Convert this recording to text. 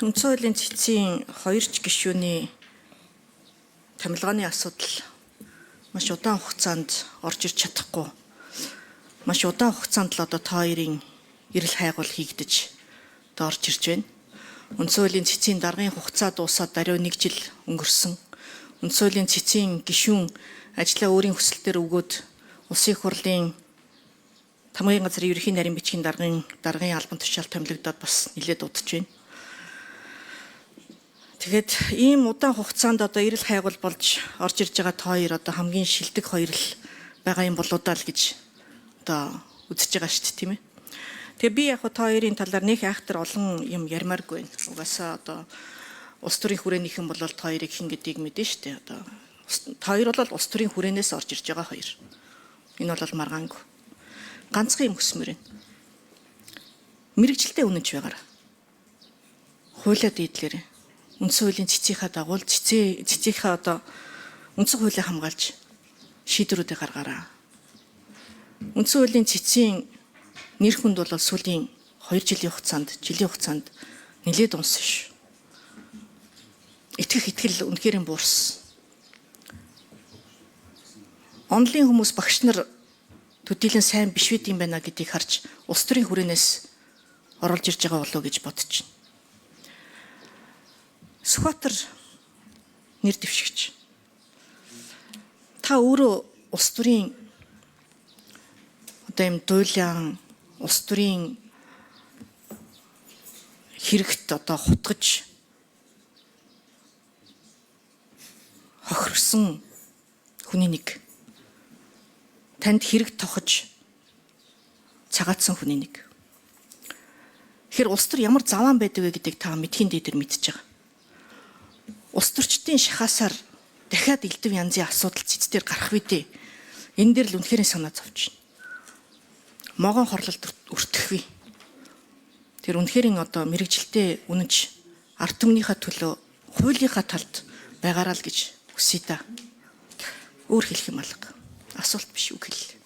Үндсэн хуулийн цэцгийн 2 гишүүний томилгооны асуудал маш удаан хугацаанд орж ирж чадахгүй. Маш удаан хугацаанд л одоо та хоёрын эрэл хайгуул хийгдэж одоо орж ирж байна. Үндсэн хуулийн цэцгийн даргын хугацаа дуусаад даруй 1 жил өнгөрсөн. Үндсэн хуулийн цэцгийн гишүүн ажлаа өөрийн хүсэлтээр өгөөд улсын их хурлын Тамгын газрын ерөнхий нарийн бичгийн даргын албан тушаал томилогдоод бас нэлээд удаж байна. Тэгээд ийм удаан хугацаанд одоо эрэл хайгуул болж орж ирж байгаа та хоёр одоо хамгийн шилдэг хоёр л байгаа юм болоодаа л гэж одоо үзэж байгаа шүү дээ, тийм ээ. Тэгээ би яг та хоёрын талаар нэх айхтар олон юм ярмааргүй байна. Угаасаа одоо улс төрийн хүрээнийхэн бол та хоёрыг хэн гэдгийг мэдэн шүү дээ. Одоо та хоёр бол улс төрийн хүрээнээс орж ирж байгаа хоёр. Энэ бол маргаангүй. Ганцхан юм хүсмээр байна. Мэргэжилтэд үнэнч байгаарай. Хуулиа дийдлээрээ. Үндсэн хуулийн цэцгийнхаа дагуу цэцгийнхаа одоо үндсэн хуулийг хамгаалж шийдвэрүүдийг гаргаараа. Үндсэн хуулийн цэцгийн нэр хүнд бол сүүлийн 2 жилийн хугацаанд нэлээд унсан ш. Итгэл үнэхээр буурсан. Онлын хүмүүс багш нар төдийлөн сайн биш байт юм байна гэдгийг харж улс төрийн хүрээнээс оруулж ирж байгаа болов уу гэж бодож байна. Сүхбаатар нэр дэвшигч. Та өөрөө улс төрийн одоо юм дуйлан улс төрийн хэрэгт одоо хутгаж хохирсон хүний нэг. Танд хэрэг тохож цагаатсан хүний нэг. Тэгэхээр улс төр ямар заваан байдаг вэ гэдгийг та мэдхийн дээр мэдчихэж байгаа. Улс төрчдийн шахаасаар дахиад элдв янзын асуудал цэцдэр гарах үедээ энэ дээр л үнэхээр санаа зовж байна. Могон хорлолд өртөх вэ. Тэр үнэхээр одоо мэрэгжилтэд үнэнч ард түмнийхээ төлөө хуулийнхаа талд байгаараа л гэж хүсье та. Өөр хэлэх юм алга. Асуулт биш үг хэллээ.